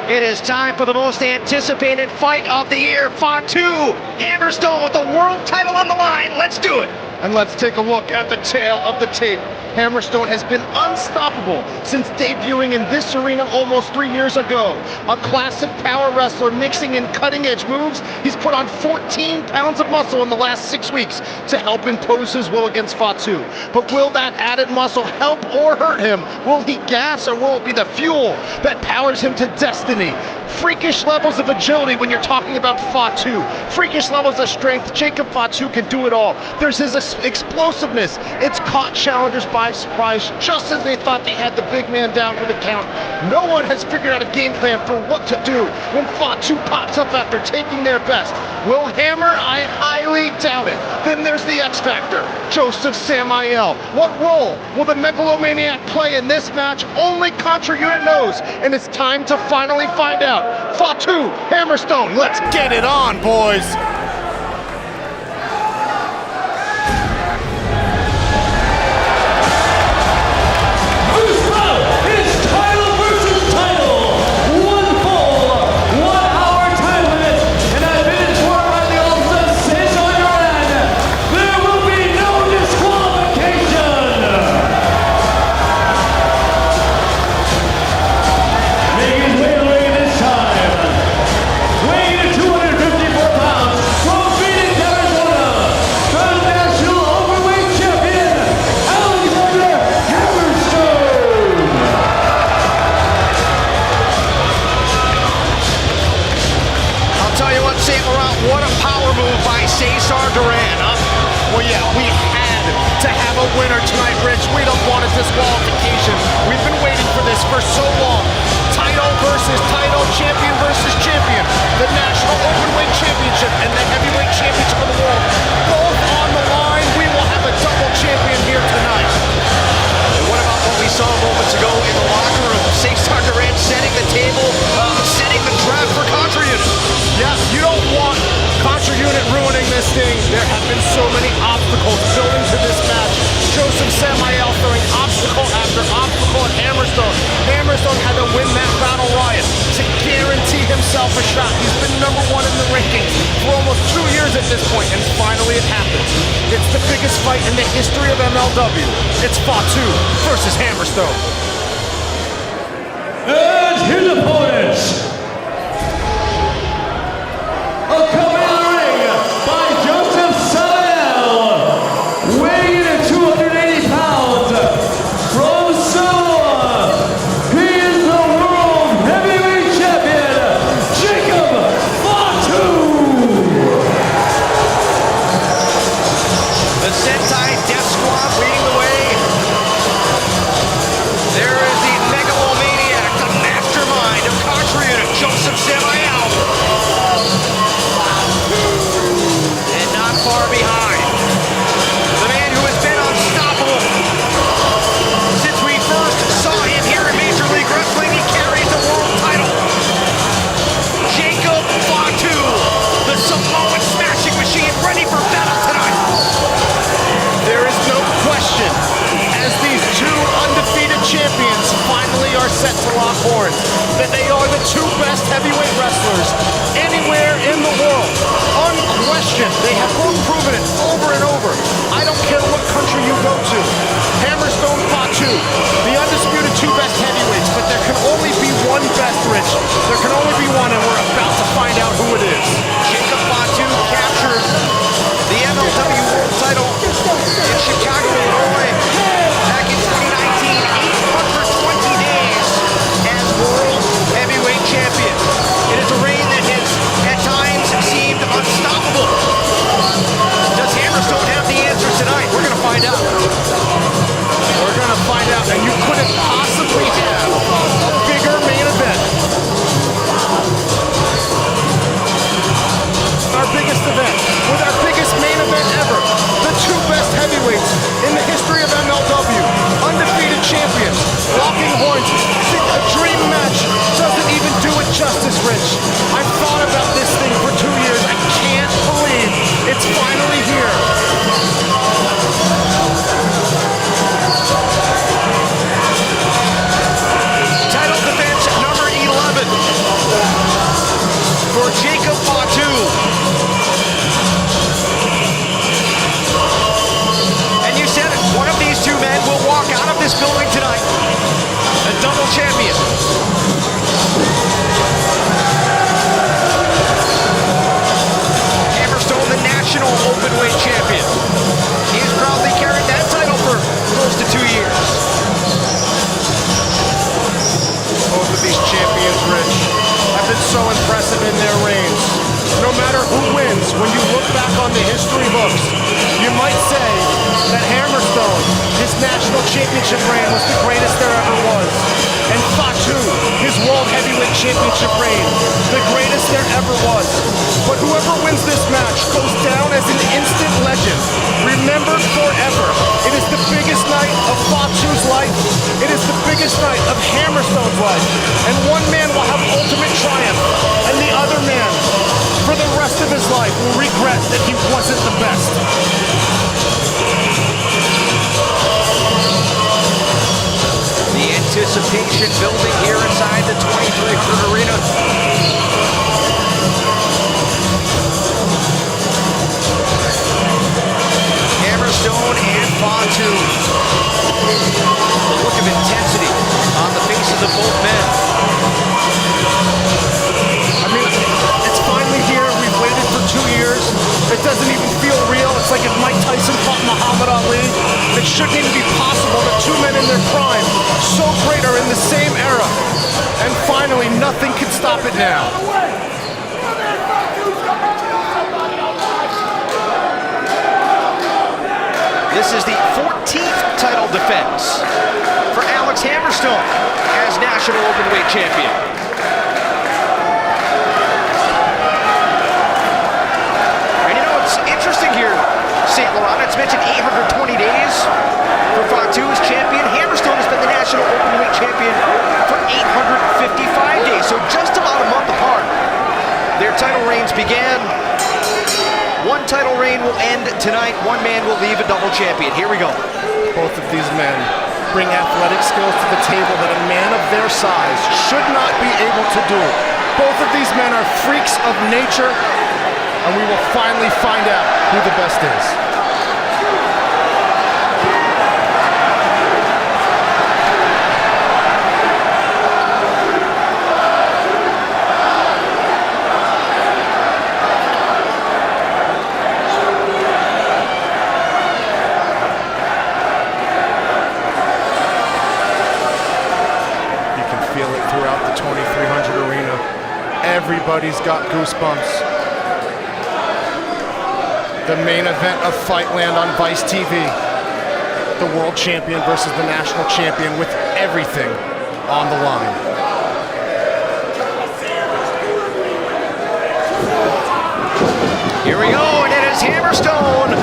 It is time for the most anticipated fight of the year. Fatu, Hammerstone with the world title on the line. Let's do it. And let's take a look at the tail of the tape. Hammerstone has been unstoppable since debuting in this arena almost 3 years ago. A classic power wrestler mixing in cutting-edge moves, he's put on 14 pounds of muscle in the last 6 weeks to help impose his will against Fatu. But will that added muscle help or hurt him? Will he gas or will it be the fuel that powers him to destiny? Freakish levels of agility when you're talking about Fatu. Freakish levels of strength. Jacob Fatu can do it all. There's his explosiveness. It's caught challengers by surprise just as they thought they had the big man down for the count. No one has figured out a game plan for what to do when Fatu pops up after taking their best. Will Hammer? I highly doubt it. Then there's the X Factor, Joseph Samael. What role will the Megalomaniac play in this match? Only Contra Unit knows, and it's time to finally find out. Fatu, Hammerstone, let's get it on, boys. What a power move by Cesar Duran, huh? Well, yeah, we had to have a winner tonight, Rich. We don't want a disqualification. We've been waiting for this for so long. Title versus title, champion versus champion. The National Openweight Championship and the Heavyweight Championship of the world. Both on the line. We will have a double champion here tonight. And what about what we saw moments ago in the locker room? Cesar Duran setting the table, setting the trap for Contra Unit. Yeah, you don't want Contra Unit ruining this thing. There have been so many obstacles built into this match. Joseph Samael throwing obstacle after obstacle at Hammerstone. Hammerstone had to win that battle riot to guarantee himself a shot. He's been #1 in the rankings for almost 2 years at this point, and finally it happens. It's the biggest fight in the history of MLW. It's Fatu versus Hammerstone. And his opponents, coming in the ring by Joseph Samael, weighing in at 280 pounds, from Samoa, he is the World Heavyweight Champion, Jacob Fatu. The Sentai Death Squad leading the way. There is the Megalomaniac, the mastermind of Contra Unit, Joseph Samael. And not far behind, the man who has been unstoppable since we first saw him here in Major League Wrestling. He carries the world title. Jacob Fatu, the Samoan smashing machine, ready for battle tonight. There is no question, as these two undefeated champions finally are set to lock horns, that they are the two best heavyweight wrestlers anywhere in the world. Unquestioned, they have both proven it over and over. I don't care what country you go to. Hammerstone, Fatu, the undisputed two best heavyweights, but there can only be one best, Rich. There can only be one, and we're about to find out who it is. Jacob Fatu captured the MLW World Title in Chicago, Illinois, back in 2019, 820 days as World Heavyweight Champion. It is a reign that has, at times, seemed unstoppable. Does Hammerstone have the answers tonight? We're going to find out. We're going to find out, and you couldn't possibly have a bigger main event this building tonight. A double champion. Hammerstone, the National Openweight Champion. He's proudly carried that title for close to 2 years. Both of these champions, Rich, have been so impressive in their reigns. No matter who wins, when you look back on the history books, you might say that Hammerstone, his national championship reign was the greatest there ever was. And Fatu, his World Heavyweight Championship reign, the greatest there ever was. But whoever wins this match goes down as an instant legend, remembered forever. It is the biggest night of Fatu's life. It is the biggest night of Hammerstone's life. And one man will have ultimate triumph, and the other man, for the rest of his life, will regret that he wasn't the best. The anticipation building here inside the 2300 Arena. Hammerstone and Fatu. A look of intensity on the faces of both men. I mean, it's finally here. We've waited for 2 years. It doesn't even feel real. It's like if Mike Tyson fought Muhammad Ali. It shouldn't even be possible that two men in their prime, so great, are in the same era. And finally, nothing can stop it now. This is the 14th title defense for Alex Hammerstone as National Openweight Champion. And you know, it's interesting here, St. Laurent, it's mentioned 820 days for Fatu as champion. Hammerstone has been the National Openweight Champion for 855 days, so just about a month apart. Their title reigns began. One title reign will end tonight. One man will leave a double champion. Here we go. Both of these men bring athletic skills to the table that a man of their size should not be able to do. Both of these men are freaks of nature, and we will finally find out who the best is. Throughout the 2300 Arena, everybody's got goosebumps. The main event of Fightland on Vice TV. The world champion versus the national champion with everything on the line. Here we go, and it is Hammerstone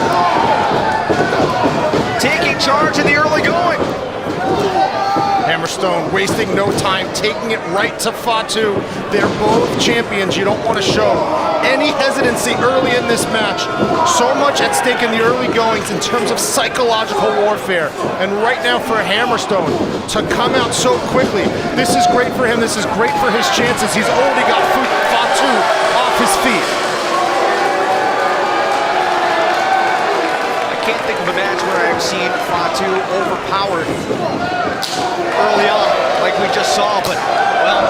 taking charge in the early going. Hammerstone wasting no time, taking it right to Fatu. They're both champions. You don't want to show any hesitancy early in this match. So much at stake in the early goings in terms of psychological warfare. And right now for Hammerstone to come out so quickly, this is great for him. This is great for his chances. He's already got Fatu off his feet. I can't think of a match where I've seen Fatu overpowered early on, like we just saw, but, well,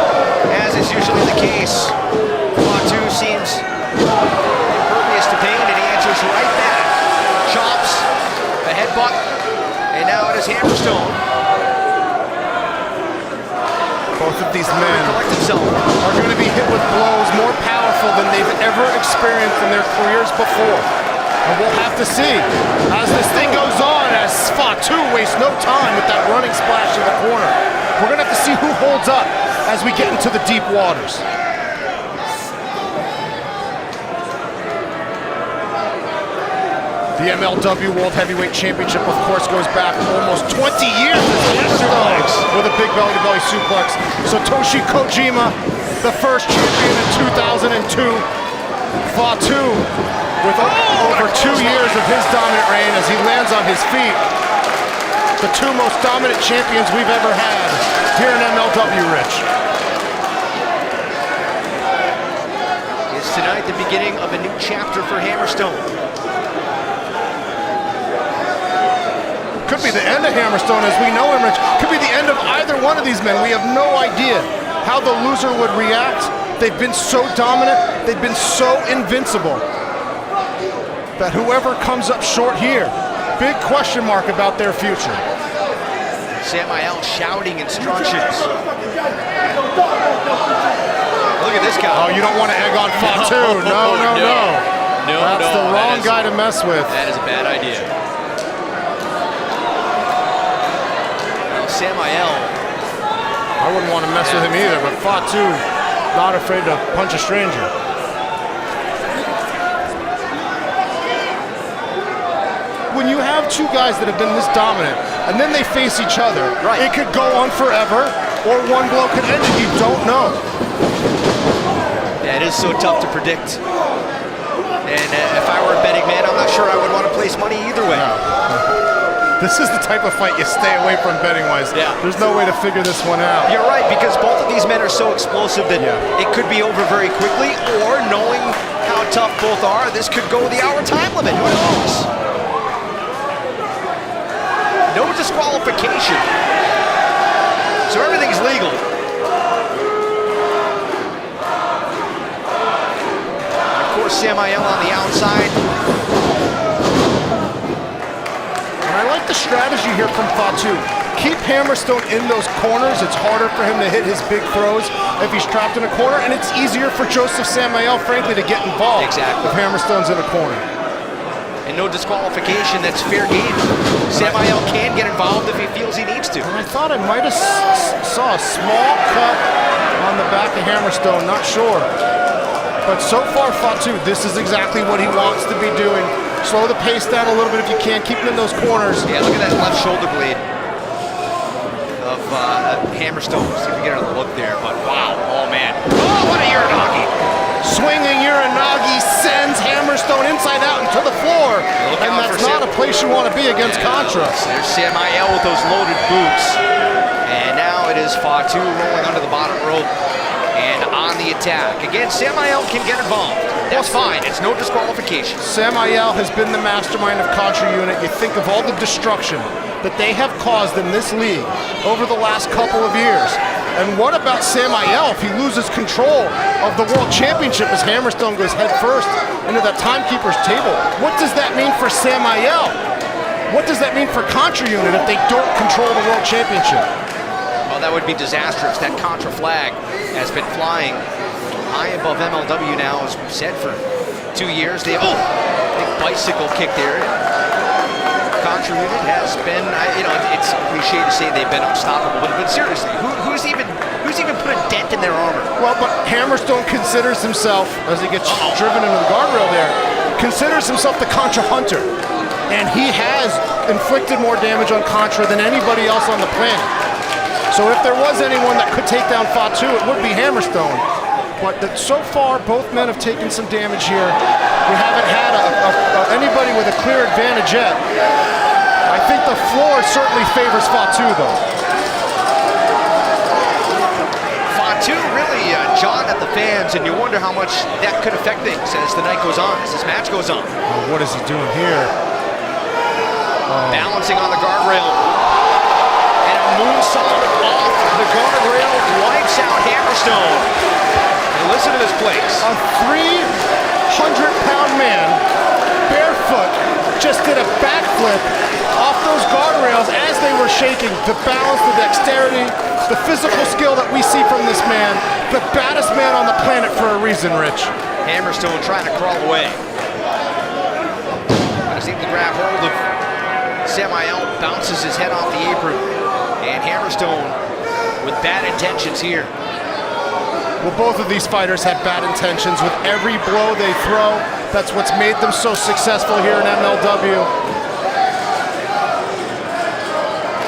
as is usually the case, Fatu seems impervious to pain, and he answers right back. Chops, a headbutt, and now it is Hammerstone. Both of these men Collect himself. are going to be hit with blows more powerful than they've ever experienced in their careers before. And we'll have to see as this thing goes on, as Fatu wastes no time with that running splash in the corner. We're going to have to see who holds up as we get into the deep waters. The MLW World Heavyweight Championship, of course, goes back almost 20 years with a big belly-to-belly suplex. Satoshi Kojima, the first champion in 2002. Fatu with over 2 years of his dominant reign as he lands on his feet. The two most dominant champions we've ever had here in MLW, Rich. Is tonight the beginning of a new chapter for Hammerstone? Could could be the end of Hammerstone as we know him, Rich. Could be the end of either one of these men. We have no idea how the loser would react. They've been so dominant, they've been so invincible, that whoever comes up short here, big question mark about their future. Samael shouting instructions. Look at this guy. Oh, you don't want to egg on Fatu. No. That's the wrong guy to mess with. That is a bad idea. Well, Samael. I wouldn't want to mess with him either, but Fatu, not afraid to punch a stranger. When you have two guys that have been this dominant, and then they face each other, it could go on forever, or one blow could end it. You don't know. Yeah, it is so tough to predict. And if I were a betting man, I'm not sure I would want to place money either way. No. This is the type of fight you stay away from betting-wise. Yeah. There's no way to figure this one out. You're right, because both of these men are so explosive that it could be over very quickly, or knowing how tough both are, this could go the hour time limit. Who knows? No disqualification. So everything's legal. Of course, Samael on the outside. And I like the strategy here from Fatu. Keep Hammerstone in those corners. It's harder for him to hit his big throws if he's trapped in a corner, and it's easier for Joseph Samael, frankly, to get involved if Hammerstone's in a corner. And no disqualification, that's fair game. Samael can get involved if he feels he needs to. And I thought I might have saw a small cut on the back of Hammerstone, not sure. But so far, Fatu, this is exactly what he wants to be doing. Slow the pace down a little bit if you can, keep him in those corners. Yeah, look at that left shoulder blade of Hammerstone. See if we get another look there, but wow, oh man. Oh, what a Uranagi! Swinging Uranagi sends Hammerstone inside out into the floor. And that's not a place you want to be against Contra. There's Samael with those loaded boots. And now it is Fatu rolling under the bottom rope and on the attack. Again, Samael can get involved. That's fine, it's no disqualification. Samael has been the mastermind of Contra Unit. You think of all the destruction that they have caused in this league over the last couple of years. And what about Samael if he loses control of the World Championship as Hammerstone goes head first into that timekeeper's table? What does that mean for Samael? What does that mean for Contra Unit if they don't control the World Championship? Well, that would be disastrous. That Contra flag has been flying high above MLW now, as we've said, for 2 years. They have a big bicycle kick there. Contra Unit has been, it's cliche to say they've been unstoppable, but seriously, who's even put a dent in their armor? Well, but Hammerstone considers himself, as he gets driven into the guardrail there, considers himself the Contra hunter. And he has inflicted more damage on Contra than anybody else on the planet. So if there was anyone that could take down Fatu, it would be Hammerstone. But so far, both men have taken some damage here. We haven't had anybody with a clear advantage yet. I think the floor certainly favors Fatu, though. Fatu really jawing at the fans, and you wonder how much that could affect things as the night goes on, as this match goes on. Oh, what is he doing here? Balancing on the guardrail. And a moonsault off the guardrail wipes out Hammerstone. Listen to this place. A 300-pound man, barefoot, just did a backflip off those guardrails as they were shaking. The balance, the dexterity, the physical skill that we see from this man. The baddest man on the planet for a reason, Rich. Hammerstone trying to crawl away. But he's able to grab hold of Samael, bounces his head off the apron. And Hammerstone with bad intentions here. Well, both of these fighters have bad intentions with every blow they throw. That's what's made them so successful here in MLW.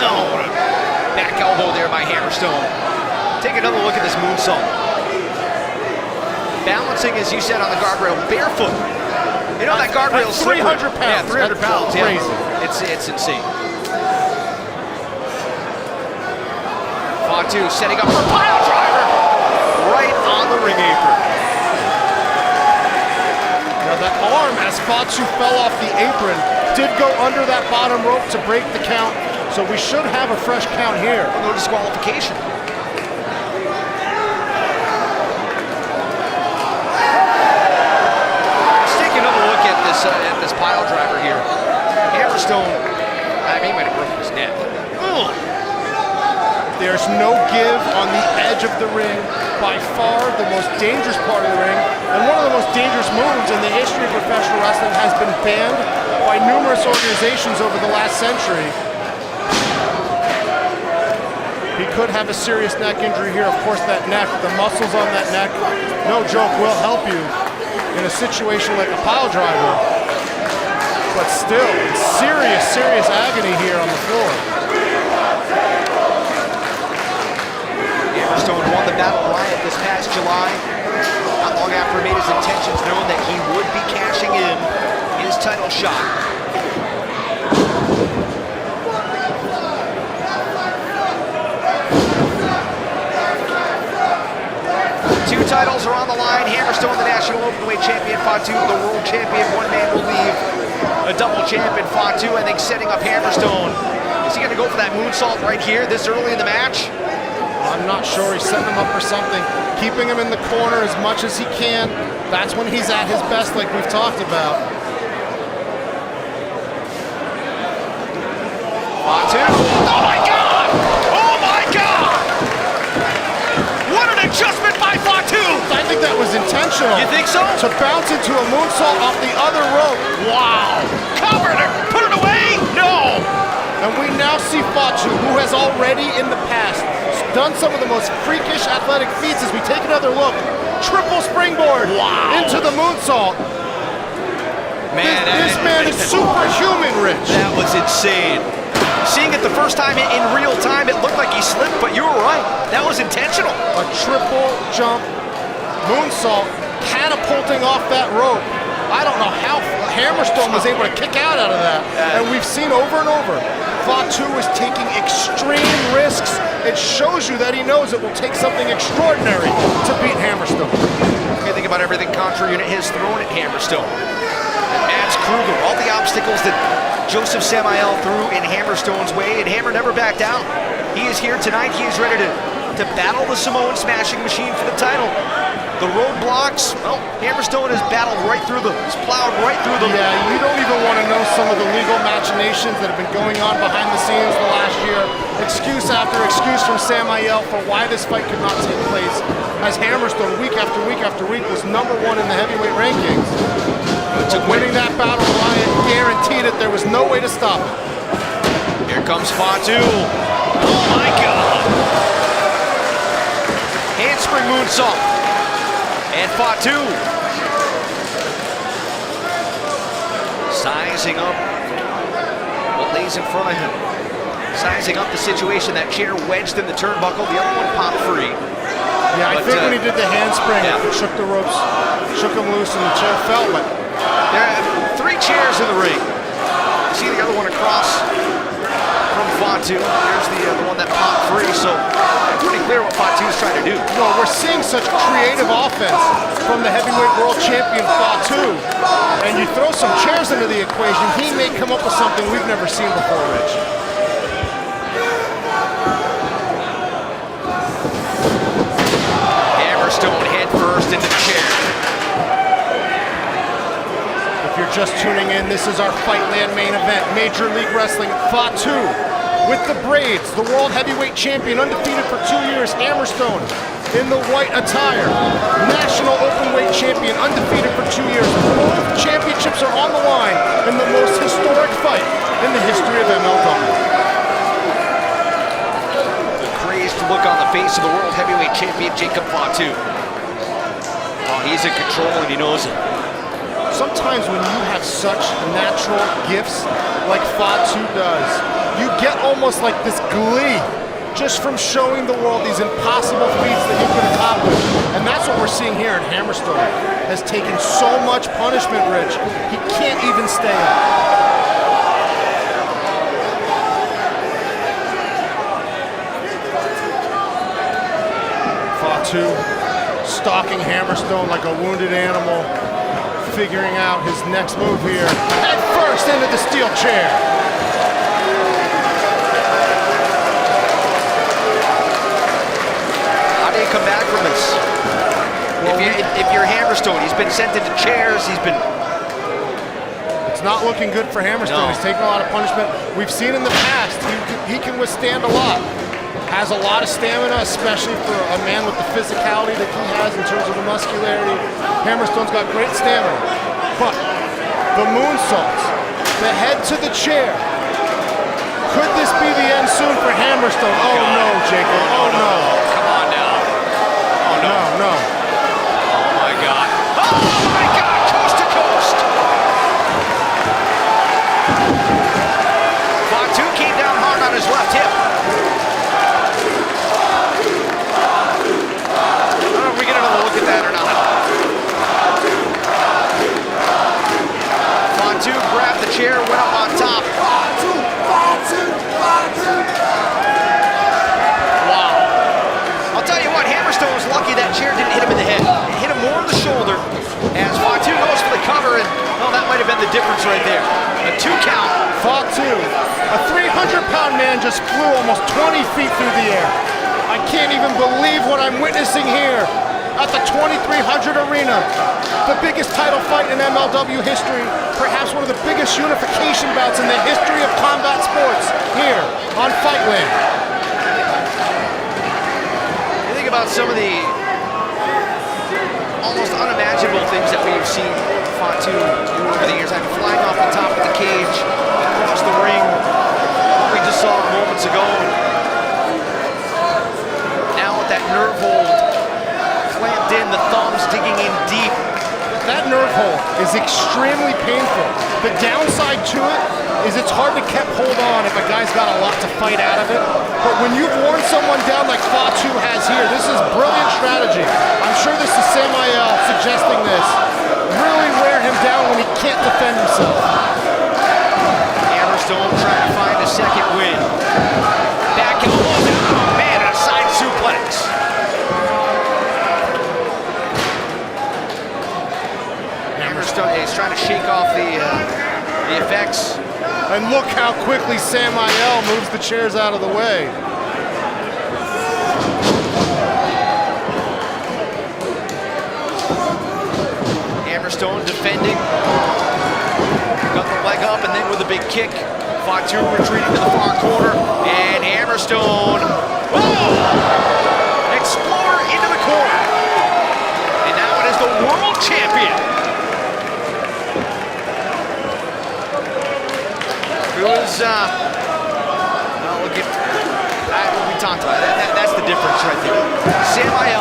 Oh, what a back elbow there by Hammerstone. Take another look at this moonsault. Balancing, as you said, on the guardrail, barefoot. You know that guardrail is 300 pounds. Yeah, 300 pounds. Crazy. Yeah. It's insane. Fatu setting up for a pile driver. Right on the ring apron. Now That arm, as Fatu fell off the apron, did go under that bottom rope to break the count. So we should have a fresh count here. No disqualification. Let's take another look at this pile driver here. Hammerstone, I mean, he might have broken his neck. Ugh. There's no give on the edge of the ring. By far the most dangerous part of the ring, and one of the most dangerous moves in the history of professional wrestling, has been banned by numerous organizations over the last century. He could have a serious neck injury here. Of course, that neck, the muscles on that neck, no joke, will help you in a situation like a pile driver. But still, serious, serious agony here on the floor. Hammerstone won the Battle Riot this past July. Not long after he made his intentions known that he would be cashing in his title shot. Two titles are on the line. Hammerstone, the National Openweight Champion. Fatu, the World Champion. One man will leave a double champion. Fatu, I think, setting up Hammerstone. Is he going to go for that moonsault right here this early in the match? I'm not sure. He's setting him up for something. Keeping him in the corner as much as he can. That's when he's at his best, like we've talked about. Fatu. Oh my God! Oh my God! What an adjustment by Fatu! I think that was intentional. You think so? To bounce into a moonsault off the other rope. Wow! Covered it! Put it away? No! And we now see Fatu, who has already in the past done some of the most freakish athletic feats. As we take another look, triple springboard into the moonsault. Man, this man is superhuman, Rich. That was insane. Seeing it the first time in real time, it looked like he slipped, but you were right. That was intentional. A triple jump moonsault, catapulting off that rope. I don't know how Hammerstone was able to kick out of that. And we've seen over and over, Fatu is taking extreme risks. It shows you that he knows it will take something extraordinary to beat Hammerstone. You think about everything Contra Unit has thrown at Hammerstone. And Mads Kruger, all the obstacles that Joseph Samael threw in Hammerstone's way, and Hammer never backed out. He is here tonight. He is ready to battle the Samoan smashing machine for the title. The roadblocks, well, Hammerstone has battled right through them. He's plowed right through them. Yeah, you don't even want to know some of the legal machinations that have been going on behind the scenes the last year. Excuse after excuse from Samael for why this fight could not take place, as Hammerstone week after week after week was #1 in the heavyweight rankings. But winning that battle Riot guaranteed it. There was no way to stop it. Here comes Fatu. Oh my God! Handspring moonsault. And Fatu sizing up what lays in front of him. Sizing up the situation. That chair wedged in the turnbuckle. The other one popped free. Yeah, I think when he did the handspring, it shook the ropes, shook him loose, and the chair fell. But there are 3 chairs in the ring. You see the other one across from Fatu. Here's the one that popped free. So pretty clear what Fatu's trying to do. No, we're seeing such creative offense from the heavyweight world champion Fatu. And you throw some chairs into the equation, he may come up with something we've never seen before, Rich. Hammerstone head first into the chair. If you're just tuning in, this is our Fightland main event. Major League Wrestling, Fatu with the braids, the world heavyweight champion, undefeated for 2 years. Hammerstone in the white attire, National Openweight Champion, undefeated for 2 years. Both championships are on the line in the most historic fight in the history of MLW. The crazed look on the face of the world heavyweight champion, Jacob Fatu. Oh, he's in control and he knows it. Sometimes when you have such natural gifts like Fatu does, you get almost like this glee just from showing the world these impossible feats that you can accomplish. And that's what we're seeing here. And Hammerstone has taken so much punishment, Rich, he can't even stay up. Fatu stalking Hammerstone like a wounded animal. figuring out his next move here. Head first into the steel chair. How do you come back from this? Well, if you're Hammerstone, he's been sent into chairs, he's been... It's not looking good for Hammerstone. No. He's taking a lot of punishment. We've seen in the past, he can withstand a lot. Has a lot of stamina, especially for a man with the physicality that he has in terms of the muscularity. Hammerstone's got great stamina. But the moonsaults, the head to the chair. Could this be the end soon for Hammerstone? Oh no, Jacob. Oh no. Come on now. Oh no. No. Oh my God. Oh my God, coast to coast. Fatu came down hard on his left hip. Are we gonna look at that or not? Fatu grabbed the chair, went up on top. Wow. I'll tell you what, Hammerstone was lucky that chair didn't hit him in the head. It hit him more in the shoulder as Fatu goes for the cover, and well, that might have been the difference right there. A 2 count. Fatu, a 300-pound man just flew almost 20 feet through the air. I can't even believe what I'm witnessing here at the 2300 Arena. The biggest title fight in MLW history, perhaps one of the biggest unification bouts in the history of combat sports here on Fightland. You think about some of the almost unimaginable things that we've seen Fatu do over the years. I mean, flying off the top of the cage, across the ring, we just saw it moments ago. Now with that nerve hold clamped in, the thumbs digging in deep. That nerve hold is extremely painful. The downside to it is it's hard to keep hold on if a guy's got a lot to fight out of it. But when you've worn someone down like Fatu has here, this is brilliant strategy. I'm sure this is Samael suggesting this. Really wear him down when he can't defend himself. Hammerstone trying to find a second win. Back elbow, oh man, and a side suplex. He's trying to shake off the effects. And look how quickly Samael moves the chairs out of the way. Hammerstone defending. Got the leg up and then with a big kick. Fatu retreating to the far corner. And Hammerstone, whoa! Explorer into the corner. And now it is the world champion. It was, well, look at, we talked about it. That's the difference right there. Samael.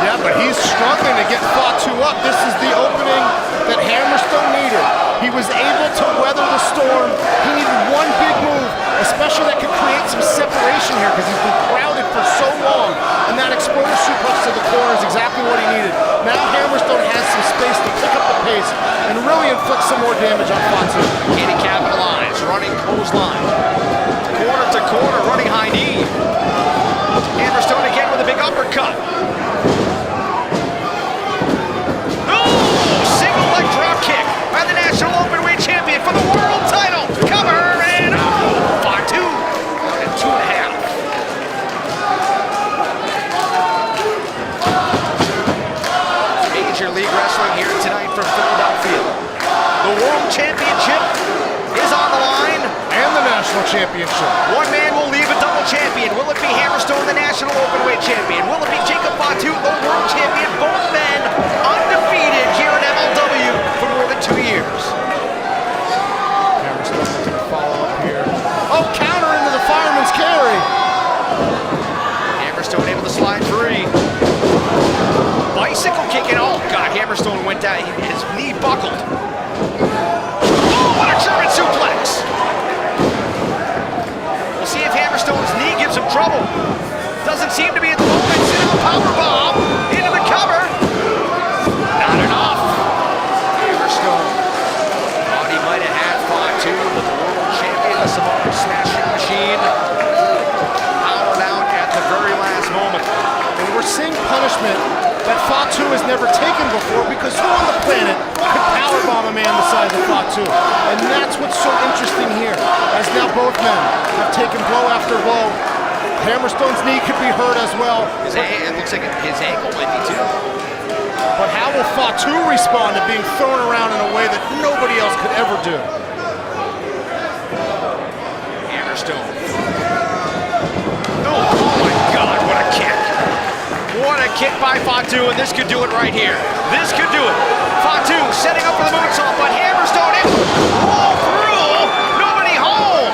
Yeah, but he's struggling to get Fatu up. This is the opening that Hammerstone needed. He was able to weather the storm. He needed one big move, especially that could create some separation here because he's been crowded for so long. And that exploder suplex to the corner is exactly what he needed. Now Hammerstone has some space to pick up the pace and really inflict some more damage on Fatu. Can he capitalize? Running clothesline. Corner to corner, running high knee. Hammerstone again with a big uppercut. Single leg drop kick by the National Openweight Champion for the world title. Cover and Fatu at 2.5. Major League Wrestling here tonight from Philadelphia. The World Championship is on the line. And the National Championship. One man will leave a double champion. Will it be Hammerstone, the National Openweight Champion? Will it be Jacob Fatu, the World Champion? Both men undefeated here at MLW for more than 2 years. Hammerstone looking to follow up here. Oh, counter into the fireman's carry. Hammerstone able to slide free. Bicycle kicking. Oh, God, Hammerstone went down. His knee buckled. Oh, what a German suplex. We'll see if Hammerstone's knee gives him trouble. Doesn't seem to be at the moment. Sit out powerbomb into the cover. Not enough. Hammerstone thought he might have had Fatu, but the world champion, the Samoan smashing machine, powered out at the very last moment. And we're seeing punishment that Fatu Fatu has never taken before, because who on the planet could powerbomb a man the size of Fatu? And that's what's so interesting here, as now both men have taken blow after blow. Hammerstone's knee could be hurt as well. It looks like his ankle might be too. But how will Fatu respond to being thrown around in a way that nobody else could ever do? Hammerstone. Oh my God, what a kick. What a kick by Fatu, and this could do it right here. This could do it. Fatu setting up for the moonsault, but Hammerstone in. All through, nobody home.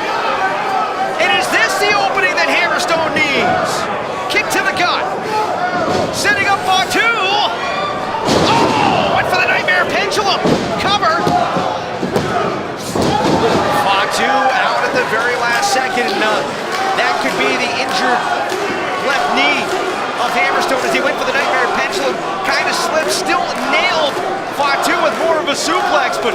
And is this the opening that Hammerstone needs? Kick to the gut. Setting up Fatu. Oh, went for the nightmare pendulum. Covered. Fatu out at the very last second, and that could be the injured left knee of Hammerstone as he went for the nightmare pendulum. Kind of slipped, still nailed Fatu with more of a suplex, but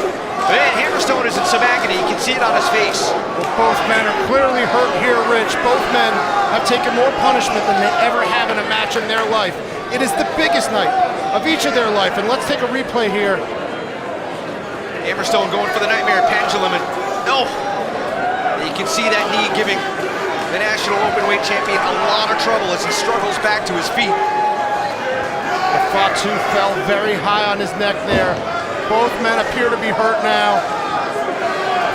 man, Hammerstone is in some agony. You can see it on his face. Well, both men are clearly hurt here, Rich. Both men have taken more punishment than they ever have in a match in their life. It is the biggest night of each of their life, and let's take a replay here. Hammerstone going for the nightmare pendulum, and no, you can see that knee giving the National Openweight Champion a lot of trouble as he struggles back to his feet. Fatu fell very high on his neck there. Both men appear to be hurt now.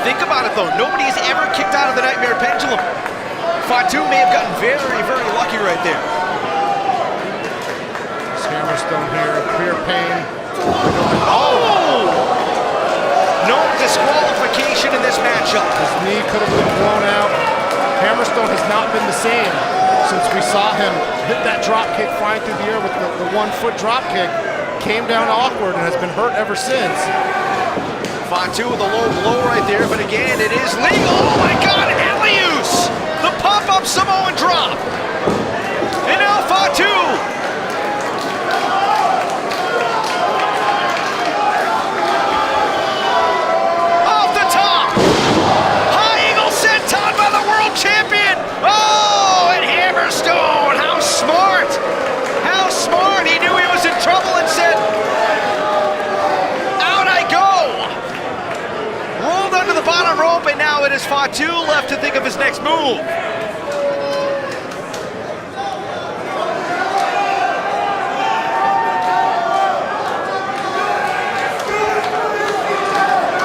Think about it though, nobody has ever kicked out of the nightmare pendulum. Fatu may have gotten very, very lucky right there. Hammerstone here in clear pain. Oh! No disqualification in this matchup. His knee could have been blown out. Hammerstone has not been the same since we saw him hit that drop kick flying through the air with the 1-foot drop kick. Came down awkward and has been hurt ever since. Fatu with a low blow right there, but again, it is legal. Oh my God, Elius! The pop-up Samoan drop. And now Fatu. Off the top. High eagle senton by the world champion. Oh, and Hammerstone, how smart. How smart. He knew he was in trouble and said, out I go. Rolled under the bottom rope, and now it is Fatu left to think of his next move.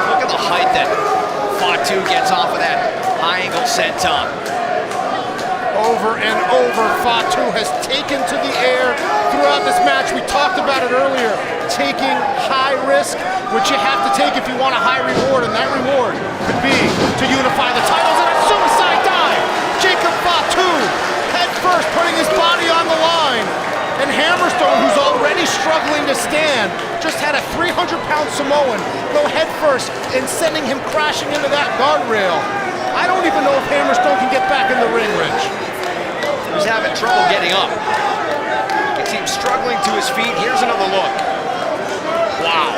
Look at the height that Fatu gets off of that high angle senton. Over and over, Fatu has taken to the air throughout this match. We talked about it earlier, taking high risk, which you have to take if you want a high reward, and that reward could be to unify the titles in a suicide dive. Jacob Fatu, head first, putting his body on the line. And Hammerstone, who's already struggling to stand, just had a 300-pound Samoan go head first and sending him crashing into that guardrail. I don't even know if Hammerstone can get back in the ring, Rich. He's having trouble getting up. You can see him struggling to his feet. Here's another look. Wow.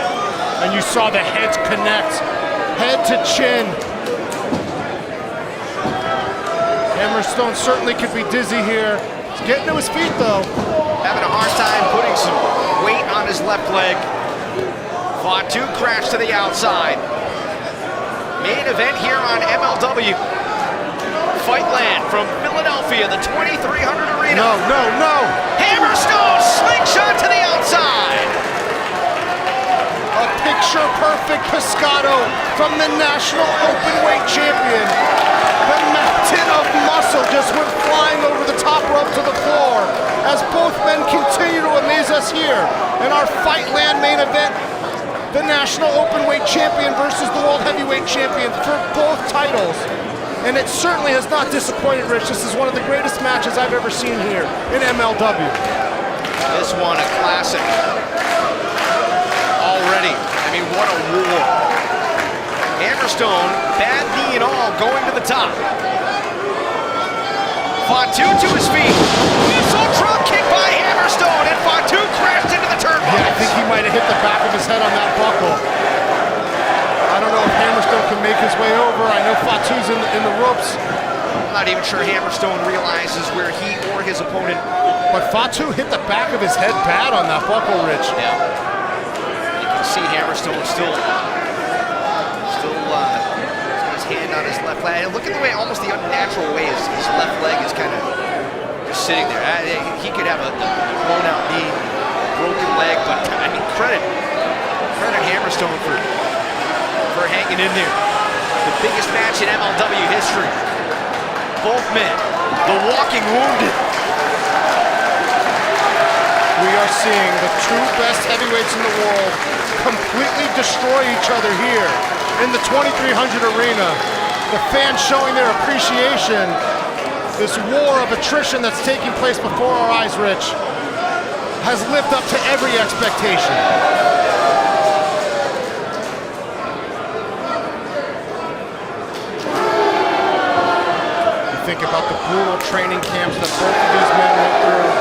And you saw the heads connect, head to chin. Hammerstone certainly could be dizzy here. He's getting to his feet, though. Having a hard time putting some weight on his left leg. Fatu crashed to the outside. Main event here on MLW Fightland from Philadelphia, the 2300 Arena. No. Hammerstone slingshot to the outside. A picture-perfect Pescado from the National Openweight Champion. The mountain of muscle just went flying over the top rope to the floor as both men continue to amaze us here in our Fightland main event. The National Openweight Champion versus the World Heavyweight Champion for both titles. And it certainly has not disappointed, Rich. This is one of the greatest matches I've ever seen here in MLW. This one a classic. Already, I mean, what a war. Hammerstone, bad knee and all, going to the top. Fatu to his feet. Missile drop kick by Hammerstone, and Fatu crashed into the turnbuckles. Yeah, I think he might have hit the back of his head on that buckle. I don't know if Hammerstone can make his way over. I know Fatu's in the ropes. I'm not even sure Hammerstone realizes where he or his opponent But Fatu hit the back of his head bad on that buckle, Rich. Yeah. You can see Hammerstone still got his hand on his left leg. And look at the way, almost the unnatural way his left leg is kind of just sitting there. He could have a blown out knee, broken leg, but I mean, credit Hammerstone for hanging in there. The biggest match in MLW history. Both men, the walking wounded. We are seeing the two best heavyweights in the world completely destroy each other here in the 2300 arena. The fans showing their appreciation. This war of attrition that's taking place before our eyes, Rich, has lived up to every expectation. You think about the brutal training camps that both of these men went through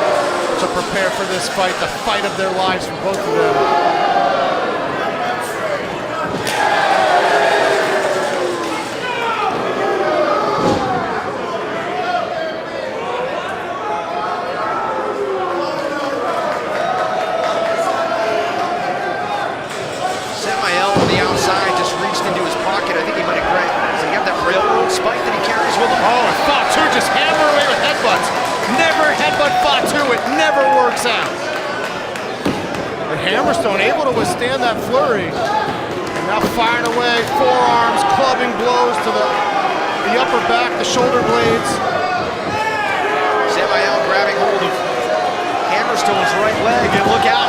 to prepare for this fight, the fight of their lives for both of them. Samael on the outside just reached into his pocket. I think he might have grabbed. Does he have that railroad spike that he carries with him? Oh, and Fatu just hammer away with headbutts. Never headbutt Fatu, it never works out. And Hammerstone able to withstand that flurry. And now firing away, forearms, clubbing blows to the upper back, the shoulder blades. Samael grabbing hold of Hammerstone's right leg, and look out.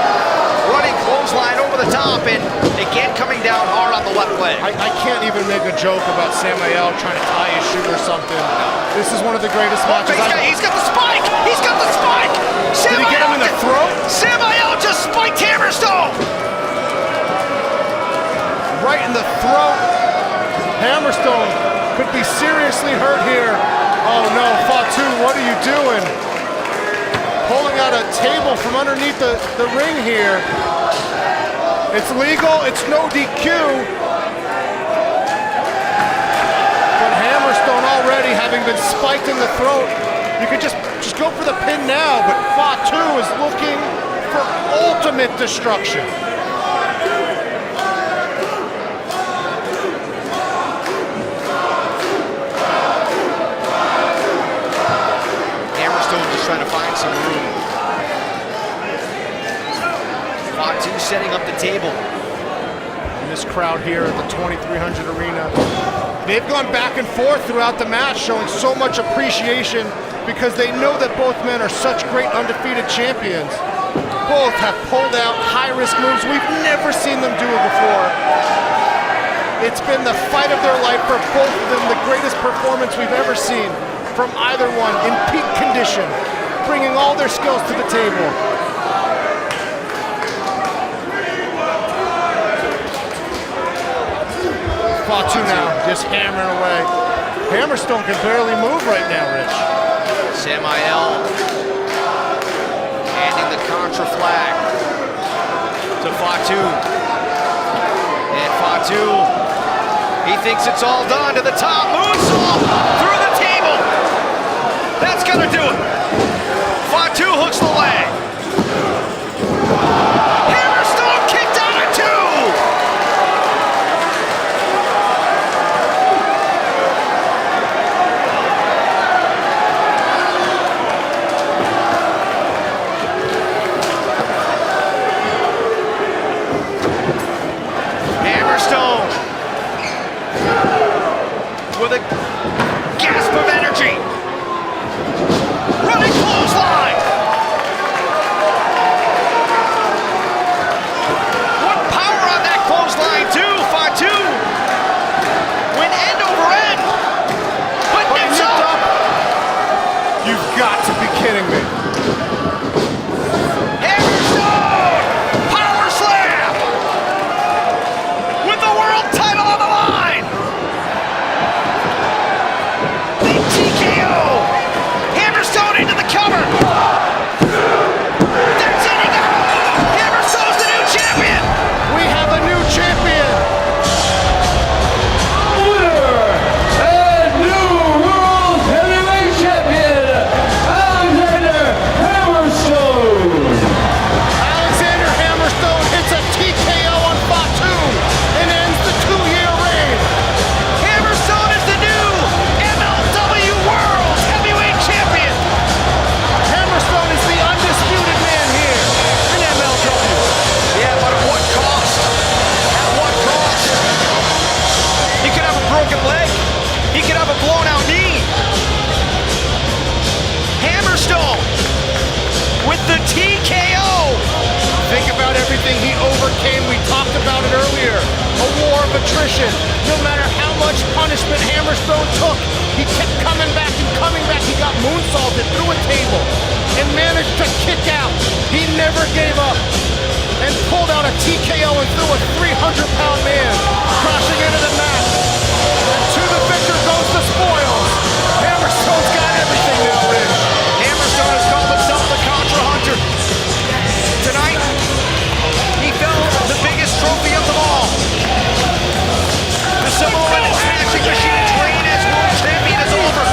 Running clothesline over the top, and again coming down hard on the left leg. I can't even make a joke about Samael trying to tie his shoe or something. This is one of the greatest matches. He's got the spike! He's got the spike! Did he get him in the throat? Samael just spiked Hammerstone! Right in the throat. Hammerstone could be seriously hurt here. Oh no, Fatu, what are you doing? Pulling out a table from underneath the ring here. It's legal, it's no DQ. But Hammerstone already having been spiked in the throat. You could just go for the pin now, but Fatu is looking for ultimate destruction. Trying to find some room. Fatu setting up the table. And this crowd here at the 2300 arena, they've gone back and forth throughout the match, showing so much appreciation because they know that both men are such great undefeated champions. Both have pulled out high-risk moves we've never seen them do it before. It's been the fight of their life for both of them, the greatest performance we've ever seen from either one in peak condition, bringing all their skills to the table. Fatu now, just hammering away. Hammerstone can barely move right now, Rich. Samael handing the contra flag to Fatu. And Fatu, he thinks it's all done to the top, moonsault through the table. That's gonna do it. Fatu hooks the leg. Hammerstone kicked out at 2. Hammerstone with a gasp of energy. Running clothesline. What power on that clothesline too, Fatu. Went end over end. But nips up. You've got to be kidding me. Hammerstone! Power slam! With the world title on the line! The TKO! Hammerstone into the cover! That's it, he got it! Hammerstone's the new champion! We have a new champion. Winner and new World Heavyweight Champion, Alex Hammerstone. Hammerstone with the TKO. Think about everything he overcame. We talked about it earlier. A war of attrition. No matter how much punishment Hammerstone took, he kept coming back and coming back. He got moonsaulted through a table and managed to kick out. He never gave up and pulled out a TKO and threw a 300-pound man crashing into the mat. And to the victor goes the spoils. Hammerstone's got everything now, Rich. Hammerstone has called himself the Contra Hunter. Tonight, he fell the biggest trophy of them all. The Samoan Smashing Machine's reign as world champion is over.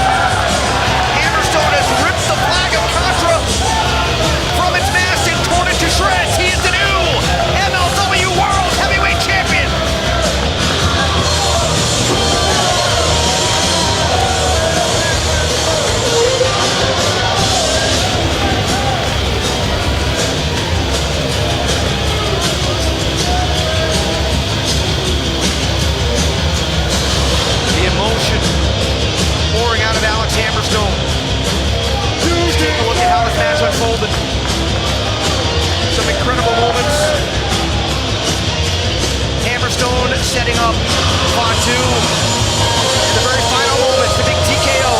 Hammerstone has ripped the flag of Contra from its mast and torn it to shreds. He is the new MLW World Heavyweight Champion. Emotion pouring out of Alex Hammerstone. Just take a look at how this match unfolded. Some incredible moments. Hammerstone setting up Fatu. The very final moments, the big TKO.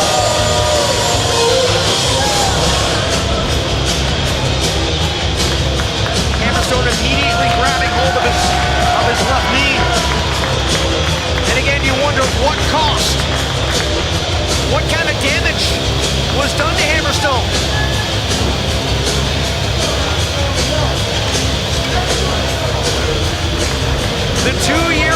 Hammerstone immediately grabbing hold of his left knee. And again, you wonder what cost, what kind of damage was done to Hammerstone. The 2-year